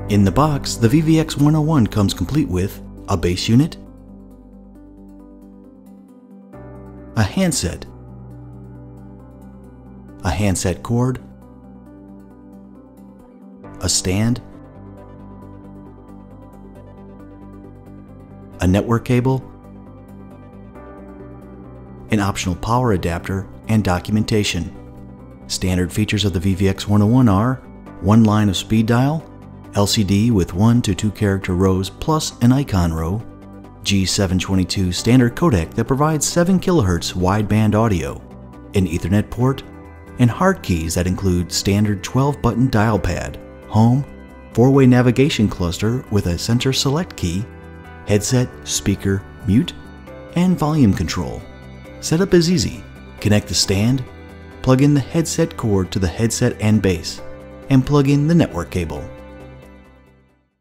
In the box, the VVX 101 comes complete with a base unit, a handset cord, a stand, a network cable, an optional power adapter, and documentation. Standard features of the VVX 101 are one line of speed dial, LCD with 1 to 2 character rows plus an icon row, G722 standard codec that provides 7 kHz wideband audio, an Ethernet port, and hard keys that include standard 12-button dial pad, home, 4-way navigation cluster with a center select key, headset, speaker, mute, and volume control. Setup is easy. Connect the stand, plug in the headset cord to the headset and base, and plug in the network cable.